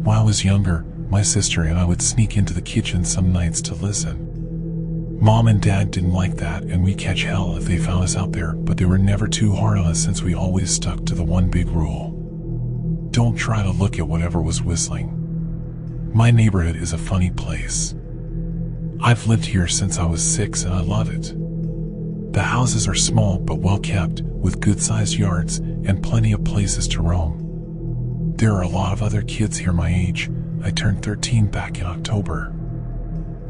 When I was younger, my sister and I would sneak into the kitchen some nights to listen. Mom and Dad didn't like that, and we'd catch hell if they found us out there, but they were never too hard on us since we always stuck to the one big rule. Don't try to look at whatever was whistling. My neighborhood is a funny place. I've lived here since I was 6 and I love it. The houses are small but well kept, with good-sized yards and plenty of places to roam. There are a lot of other kids here my age. I turned 13 back in October.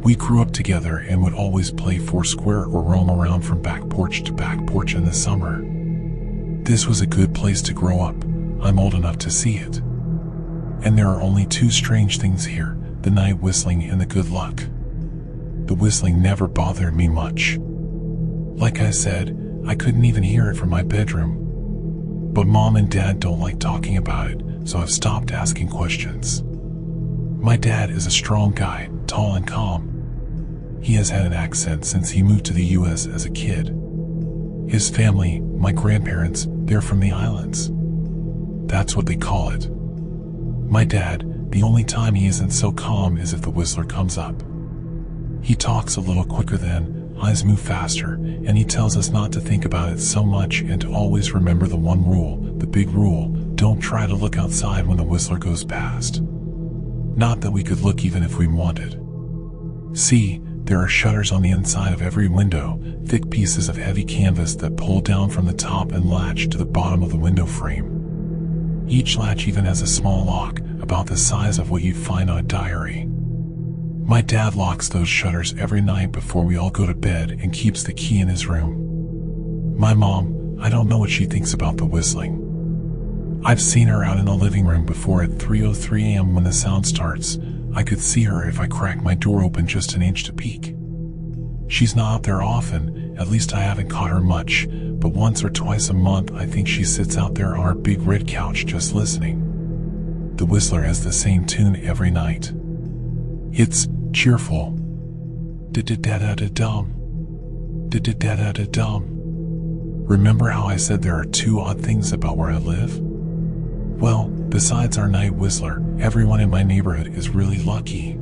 We grew up together and would always play foursquare or roam around from back porch to back porch in the summer. This was a good place to grow up. I'm old enough to see it. And there are only two strange things here, the night whistling and the good luck. The whistling never bothered me much. Like I said, I couldn't even hear it from my bedroom. But Mom and Dad don't like talking about it, so I've stopped asking questions. My dad is a strong guy, tall and calm. He has had an accent since he moved to the US as a kid. His family, my grandparents, they're from the islands. That's what they call it. My dad, the only time he isn't so calm is if the whistler comes up. He talks a little quicker then, eyes move faster, and he tells us not to think about it so much and to always remember the one rule, the big rule: don't try to look outside when the whistler goes past. Not that we could look even if we wanted. See, there are shutters on the inside of every window, thick pieces of heavy canvas that pull down from the top and latch to the bottom of the window frame. Each latch even has a small lock, about the size of what you'd find on a diary. My dad locks those shutters every night before we all go to bed and keeps the key in his room. My mom, I don't know what she thinks about the whistling. I've seen her out in the living room before at 3:03 a.m. when the sound starts. I could see her if I cracked my door open just an inch to peek. She's not out there often, at least I haven't caught her much, but once or twice a month I think she sits out there on our big red couch just listening. The whistler has the same tune every night. It's cheerful. Da-da-da-da-da-dum. Da-da-da-da-da-dum. Remember how I said there are two odd things about where I live? Well, besides our night whistler, everyone in my neighborhood is really lucky.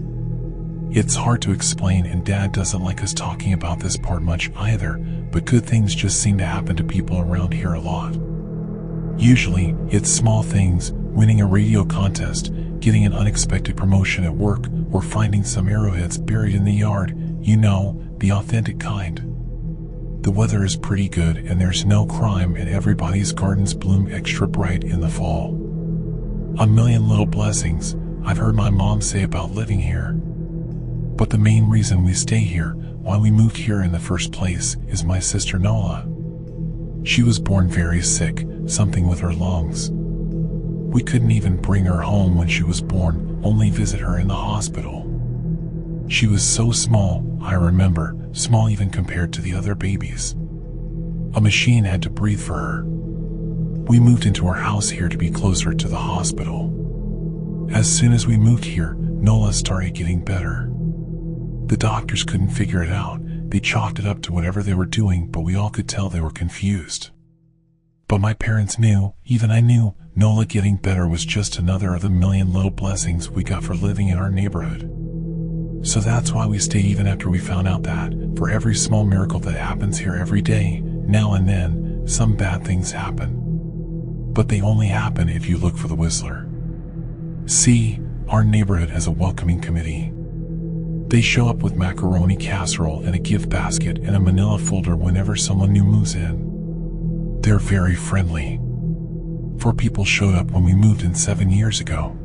It's hard to explain, and Dad doesn't like us talking about this part much either, but good things just seem to happen to people around here a lot. Usually, it's small things: winning a radio contest, getting an unexpected promotion at work, or finding some arrowheads buried in the yard, you know, the authentic kind. The weather is pretty good and there's no crime, and everybody's gardens bloom extra bright in the fall. A million little blessings, I've heard my mom say about living here. But the main reason we stay here, why we moved here in the first place, is my sister Nola. She was born very sick, something with her lungs. We couldn't even bring her home when she was born, only visit her in the hospital. She was so small, I remember, small even compared to the other babies. A machine had to breathe for her. We moved into our house here to be closer to the hospital. As soon as we moved here, Nola started getting better. The doctors couldn't figure it out. They chalked it up to whatever they were doing, but we all could tell they were confused. But my parents knew, even I knew, Nola getting better was just another of the million little blessings we got for living in our neighborhood. So that's why we stayed even after we found out that, for every small miracle that happens here every day, now and then, some bad things happen. But they only happen if you look for the whistler. See, our neighborhood has a welcoming committee. They show up with macaroni casserole and a gift basket and a manila folder whenever someone new moves in. They're very friendly. 4 people showed up when we moved in 7 years ago.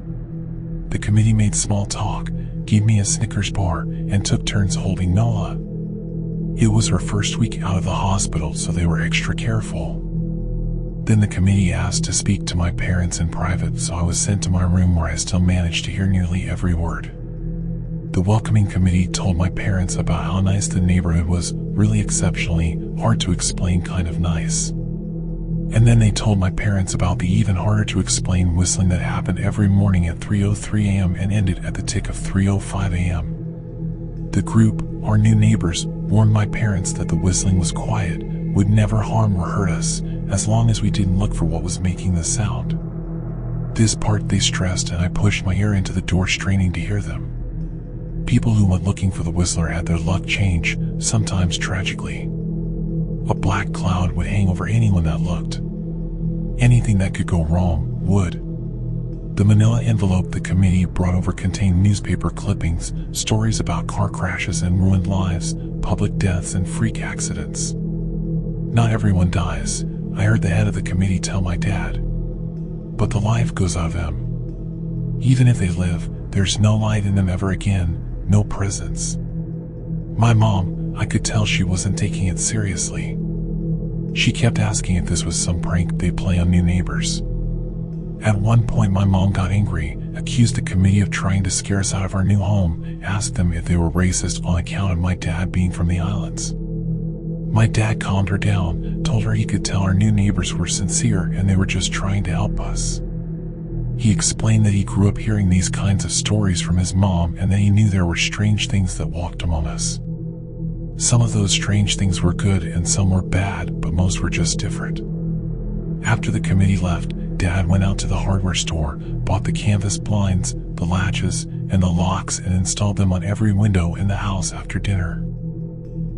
The committee made small talk, gave me a Snickers bar, and took turns holding Nola. It was her first week out of the hospital, so they were extra careful. Then the committee asked to speak to my parents in private, so I was sent to my room where I still managed to hear nearly every word. The welcoming committee told my parents about how nice the neighborhood was, really exceptionally, hard to explain kind of nice. And then they told my parents about the even harder to explain whistling that happened every morning at 3:03 a.m. and ended at the tick of 3:05 a.m. The group, our new neighbors, warned my parents that the whistling was quiet, would never harm or hurt us, as long as we didn't look for what was making the sound. This part they stressed, and I pushed my ear into the door, straining to hear them. People who went looking for the Whistler had their luck change, sometimes tragically. A black cloud would hang over anyone that looked. Anything that could go wrong would. The manila envelope the committee brought over contained newspaper clippings, stories about car crashes and ruined lives, public deaths and freak accidents. Not everyone dies, I heard the head of the committee tell my dad. But the life goes out of them. Even if they live, there's no light in them ever again, no presence. My mom, I could tell she wasn't taking it seriously. She kept asking if this was some prank they'd play on new neighbors. At one point my mom got angry, accused the committee of trying to scare us out of our new home, asked them if they were racist on account of my dad being from the islands. My dad calmed her down, told her he could tell our new neighbors were sincere and they were just trying to help us. He explained that he grew up hearing these kinds of stories from his mom and that he knew there were strange things that walked among us. Some of those strange things were good and some were bad, but most were just different. After the committee left, Dad went out to the hardware store, bought the canvas blinds, the latches, and the locks and installed them on every window in the house after dinner.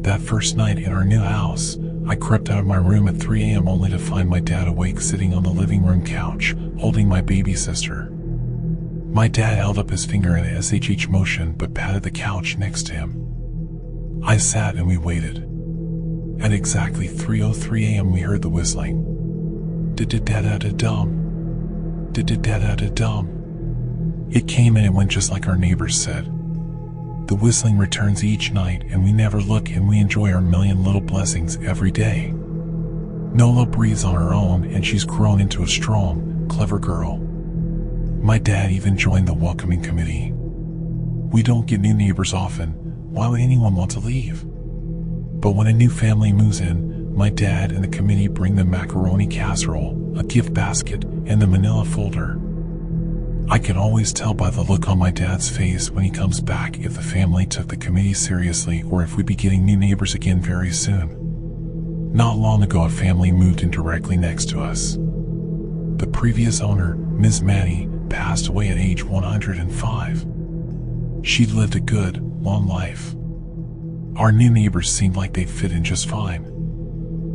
That first night in our new house, I crept out of my room at 3 a.m. only to find my dad awake sitting on the living room couch, holding my baby sister. My dad held up his finger in a SHH motion but patted the couch next to him. I sat and we waited. At exactly 3:03 a.m. we heard the whistling. Da-da-da-da-da-dum. Da-da-da-da-da-dum. It came and it went just like our neighbors said. The whistling returns each night and we never look and we enjoy our million little blessings every day. Nola breathes on her own and she's grown into a strong, clever girl. My dad even joined the welcoming committee. We don't get new neighbors often. Why would anyone want to leave? But when a new family moves in, my dad and the committee bring the macaroni casserole, a gift basket, and the manila folder. I can always tell by the look on my dad's face when he comes back if the family took the committee seriously or if we'd be getting new neighbors again very soon. Not long ago, a family moved in directly next to us. The previous owner, Ms. Maddie, passed away at age 105. She'd lived a good, long life. Our new neighbors seemed like they'd fit in just fine.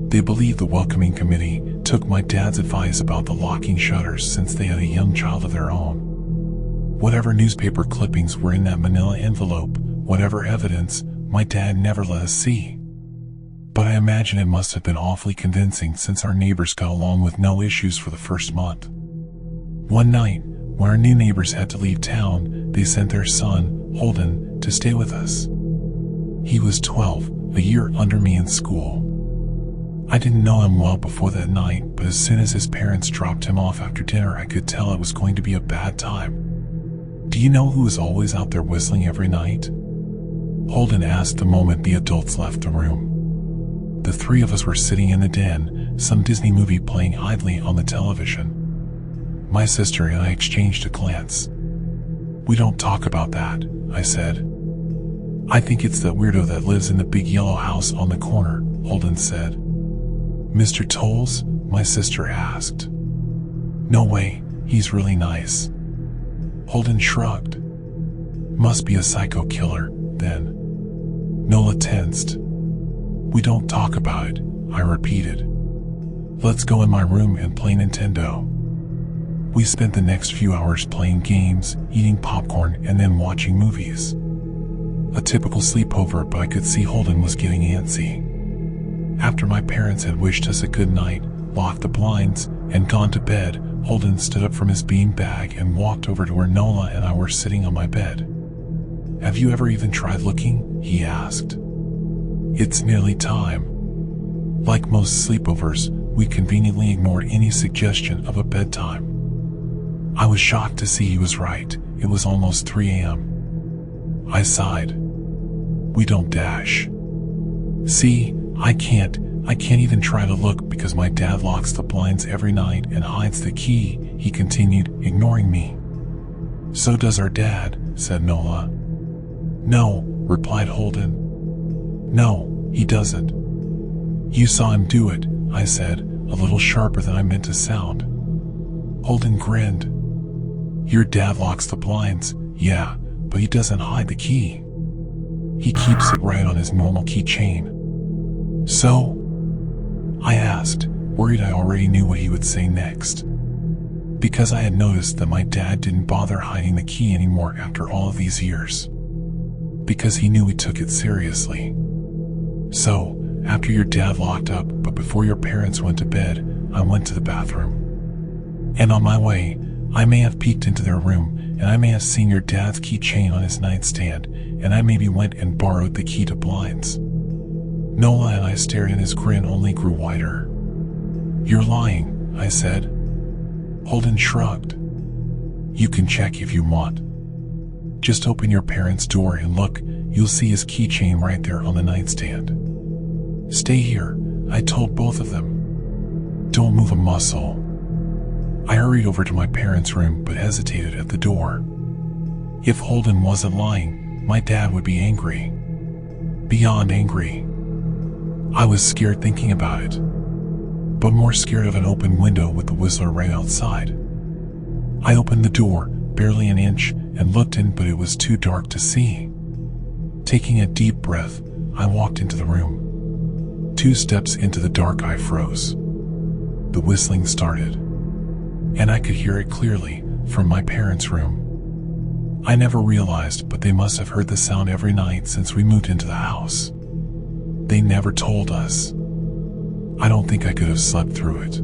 They believed the welcoming committee took my dad's advice about the locking shutters since they had a young child of their own. Whatever newspaper clippings were in that manila envelope, whatever evidence, my dad never let us see. But I imagine it must have been awfully convincing since our neighbors got along with no issues for the first month. One night, when our new neighbors had to leave town, they sent their son, Holden, to stay with us. He was 12, a year under me in school. I didn't know him well before that night, but as soon as his parents dropped him off after dinner, I could tell it was going to be a bad time. Do you know who was always out there whistling every night? Holden asked the moment the adults left the room. The three of us were sitting in the den, some Disney movie playing idly on the television. My sister and I exchanged a glance. We don't talk about that, I said. I think it's that weirdo that lives in the big yellow house on the corner, Holden said. Mr. Tolles? My sister asked. No way, he's really nice. Holden shrugged. Must be a psycho killer, then. Nola tensed. We don't talk about it, I repeated. Let's go in my room and play Nintendo. We spent the next few hours playing games, eating popcorn, and then watching movies. A typical sleepover, but I could see Holden was getting antsy. After my parents had wished us a good night, locked the blinds, and gone to bed, Holden stood up from his beanbag and walked over to where Nola and I were sitting on my bed. Have you ever even tried looking? He asked. It's nearly time. Like most sleepovers, we conveniently ignored any suggestion of a bedtime. I was shocked to see he was right. It was almost 3 a.m. I sighed. We don't dash. See, I can't even try to look because my dad locks the blinds every night and hides the key, he continued, ignoring me. So does our dad, said Nola. No, replied Holden. No, he doesn't. You saw him do it, I said, a little sharper than I meant to sound. Holden grinned. Your dad locks the blinds, yeah, but he doesn't hide the key. He keeps it right on his normal keychain. So? I asked, worried I already knew what he would say next. Because I had noticed that my dad didn't bother hiding the key anymore after all of these years. Because he knew we took it seriously. So, after your dad locked up, but before your parents went to bed, I went to the bathroom. And on my way, I may have peeked into their room, and I may have seen your dad's keychain on his nightstand, and I maybe went and borrowed the key to blinds. Nola and I stared, and his grin only grew wider. You're lying, I said. Holden shrugged. You can check if you want. Just open your parents' door and look, you'll see his keychain right there on the nightstand. Stay here, I told both of them. Don't move a muscle. I hurried over to my parents' room but hesitated at the door. If Holden wasn't lying, my dad would be angry. Beyond angry. I was scared thinking about it, but more scared of an open window with the Whistler right outside. I opened the door, barely an inch, and looked in, but it was too dark to see. Taking a deep breath, I walked into the room. 2 steps into the dark, I froze. The whistling started, and I could hear it clearly from my parents' room. I never realized, but they must have heard the sound every night since we moved into the house. They never told us. I don't think I could have slept through it.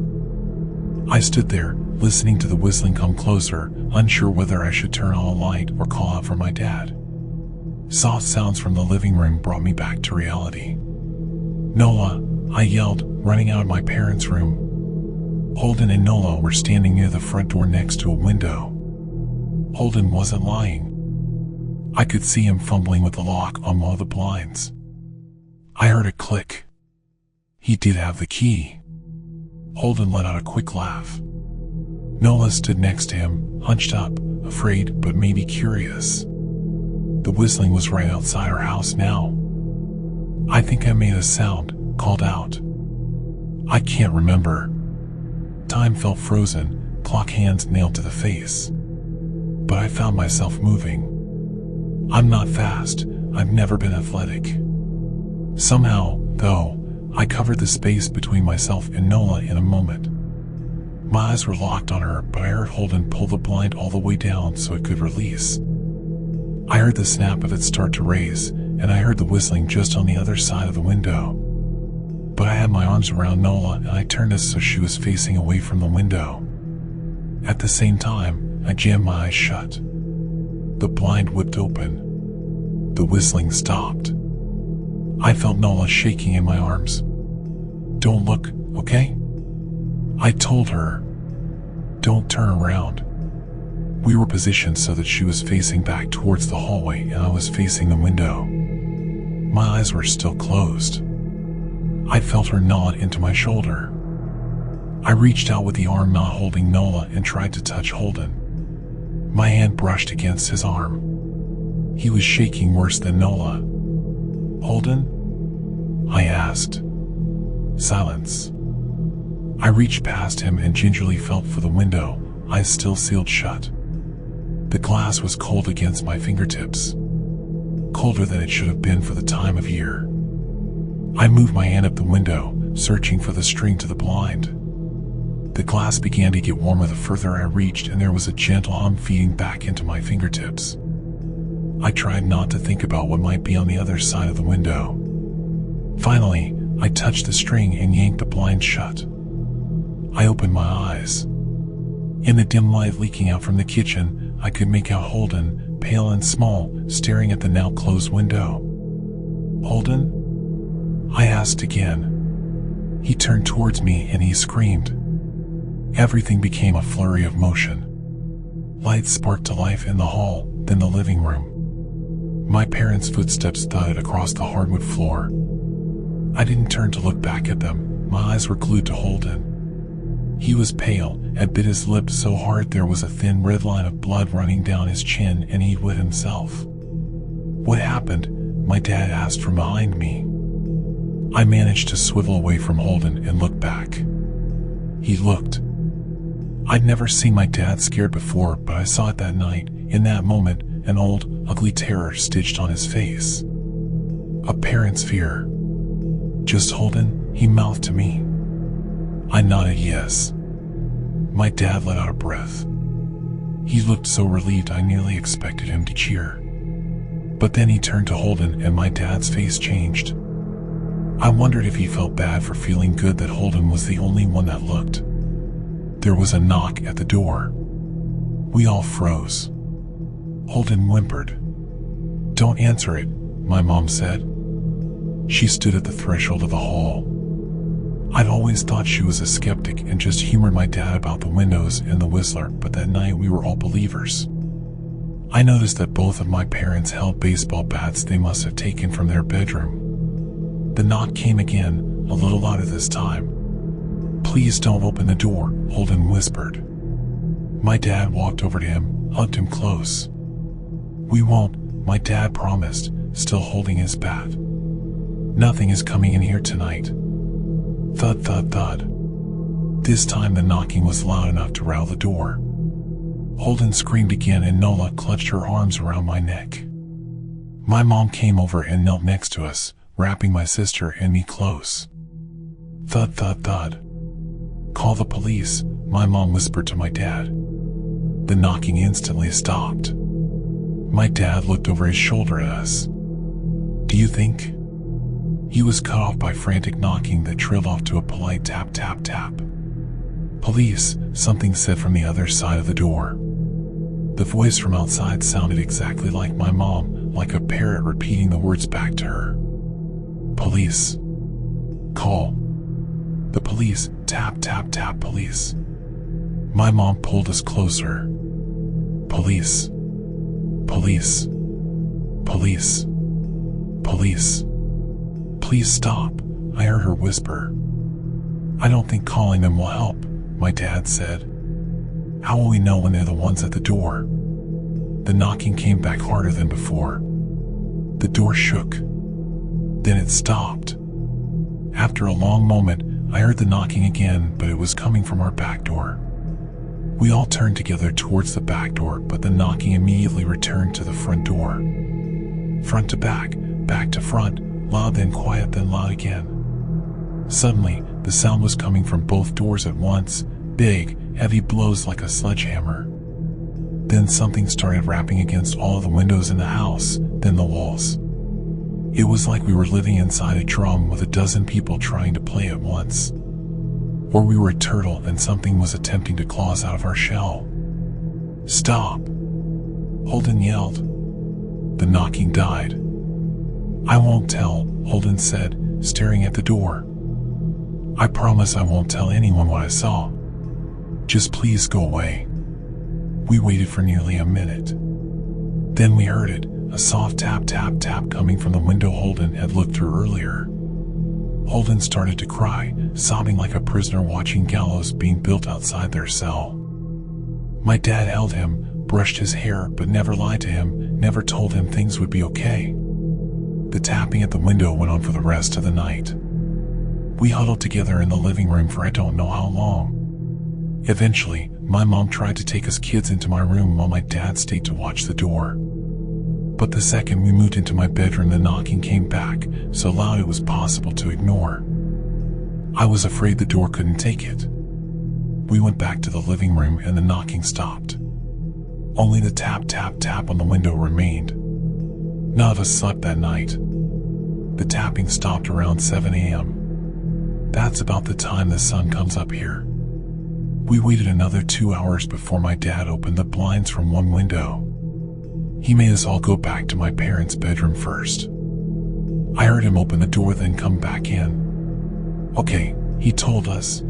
I stood there, listening to the whistling come closer, unsure whether I should turn on a light or call out for my dad. Soft sounds from the living room brought me back to reality. Nola, I yelled, running out of my parents' room. Holden and Nola were standing near the front door next to a window. Holden wasn't lying. I could see him fumbling with the lock on one of the blinds. I heard a click. He did have the key. Holden let out a quick laugh. Nola stood next to him, hunched up, afraid but maybe curious. The whistling was right outside our house now. I think I made a sound, called out. I can't remember. Time felt frozen, clock hands nailed to the face. But I found myself moving. I'm not fast, I've never been athletic. Somehow, though, I covered the space between myself and Nola in a moment. My eyes were locked on her, but I heard Holden pull the blind all the way down so it could release. I heard the snap of it start to raise, and I heard the whistling just on the other side of the window. But I had my arms around Nola and I turned us so she was facing away from the window. At the same time, I jammed my eyes shut. The blind whipped open. The whistling stopped. I felt Nola shaking in my arms. Don't look, okay? I told her. Don't turn around. We were positioned so that she was facing back towards the hallway and I was facing the window. My eyes were still closed. I felt her nod into my shoulder. I reached out with the arm not holding Nola and tried to touch Holden. My hand brushed against his arm. He was shaking worse than Nola. Holden? I asked. Silence. I reached past him and gingerly felt for the window, eyes still sealed shut. The glass was cold against my fingertips. Colder than it should have been for the time of year. I moved my hand up the window, searching for the string to the blind. The glass began to get warmer the further I reached, and there was a gentle hum feeding back into my fingertips. I tried not to think about what might be on the other side of the window. Finally, I touched the string and yanked the blind shut. I opened my eyes. In the dim light leaking out from the kitchen, I could make out Holden, pale and small, staring at the now closed window. Holden? I asked again. He turned towards me and he screamed. Everything became a flurry of motion. Lights sparked to life in the hall, then the living room. My parents' footsteps thudded across the hardwood floor. I didn't turn to look back at them. My eyes were glued to Holden. He was pale and bit his lip so hard there was a thin red line of blood running down his chin, and he'd wet himself. What happened? My dad asked from behind me. I managed to swivel away from Holden and look back. He looked I'd never seen my dad scared before, but I saw it that night. In that moment, an old, ugly terror stitched on his face. A parent's fear. "Just Holden?" he mouthed to me. I nodded yes. My dad let out a breath. He looked so relieved I nearly expected him to cheer. But then he turned to Holden and my dad's face changed. I wondered if he felt bad for feeling good that Holden was the only one that looked. There was a knock at the door. We all froze. Holden whimpered. "Don't answer it," my mom said. She stood at the threshold of the hall. I'd always thought she was a skeptic and just humored my dad about the windows and the Whistler, but that night we were all believers. I noticed that both of my parents held baseball bats they must have taken from their bedroom. The knock came again, a little louder this time. "Please don't open the door," Holden whispered. My dad walked over to him, hugged him close. "We won't," my dad promised, still holding his bat. "Nothing is coming in here tonight." Thud, thud, thud. This time the knocking was loud enough to rattle the door. Holden screamed again and Nola clutched her arms around my neck. My mom came over and knelt next to us, wrapping my sister and me close. Thud, thud, thud. "Call the police," my mom whispered to my dad. The knocking instantly stopped. My dad looked over his shoulder at us. "Do you think?" He was cut off by frantic knocking that trailed off to a polite tap, tap, tap. "Police," something said from the other side of the door. The voice from outside sounded exactly like my mom, like a parrot repeating the words back to her. "Police. Call. The police, tap, tap, tap, police." My mom pulled us closer. "Police. Police. Police. Police. Please stop," I heard her whisper. "I don't think calling them will help," my dad said. "How will we know when they're the ones at the door?" The knocking came back harder than before. The door shook. Then it stopped. After a long moment, I heard the knocking again, but it was coming from our back door. We all turned together towards the back door, but the knocking immediately returned to the front door. Front to back to front, loud then quiet then loud again. Suddenly, the sound was coming from both doors at once, big, heavy blows like a sledgehammer. Then something started rapping against all of the windows in the house, then the walls. It was like we were living inside a drum with a dozen people trying to play at once. Or we were a turtle and something was attempting to claw us out of our shell. "Stop!" Holden yelled. The knocking died. "I won't tell," Holden said, staring at the door. "I promise I won't tell anyone what I saw. Just please go away." We waited for nearly a minute. Then we heard it, a soft tap, tap, tap coming from the window Holden had looked through earlier. Holden started to cry, sobbing like a prisoner watching gallows being built outside their cell. My dad held him, brushed his hair, but never lied to him, never told him things would be okay. The tapping at the window went on for the rest of the night. We huddled together in the living room for I don't know how long. Eventually, my mom tried to take us kids into my room while my dad stayed to watch the door. But the second we moved into my bedroom, the knocking came back, so loud it was possible to ignore. I was afraid the door couldn't take it. We went back to the living room and the knocking stopped. Only the tap, tap, tap on the window remained. None of us slept that night. The tapping stopped around 7 a.m. That's about the time the sun comes up here. We waited another 2 hours before my dad opened the blinds from one window. He made us all go back to my parents' bedroom first. I heard him open the door then come back in. "Okay," he told us.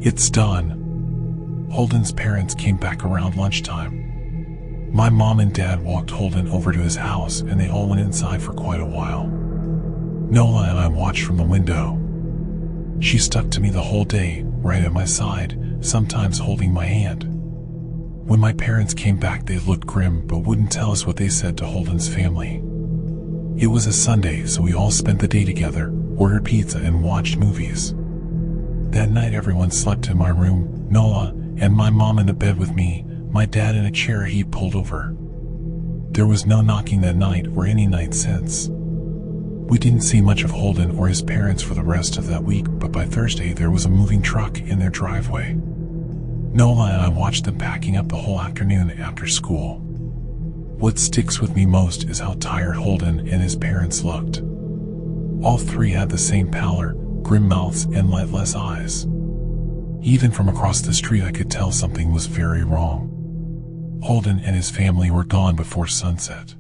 "It's done." Holden's parents came back around lunchtime. My mom and dad walked Holden over to his house and they all went inside for quite a while. Nola and I watched from the window. She stuck to me the whole day, right at my side, sometimes holding my hand. When my parents came back, they looked grim but wouldn't tell us what they said to Holden's family. It was a Sunday, so we all spent the day together, ordered pizza and watched movies. That night everyone slept in my room. Nola, and my mom in the bed with me, my dad in a chair he'd pulled over. There was no knocking that night or any night since. We didn't see much of Holden or his parents for the rest of that week, but by Thursday there was a moving truck in their driveway. Nola and I watched them packing up the whole afternoon after school. What sticks with me most is how tired Holden and his parents looked. All three had the same pallor, grim mouths, and lightless eyes. Even from across the street I could tell something was very wrong. Holden and his family were gone before sunset.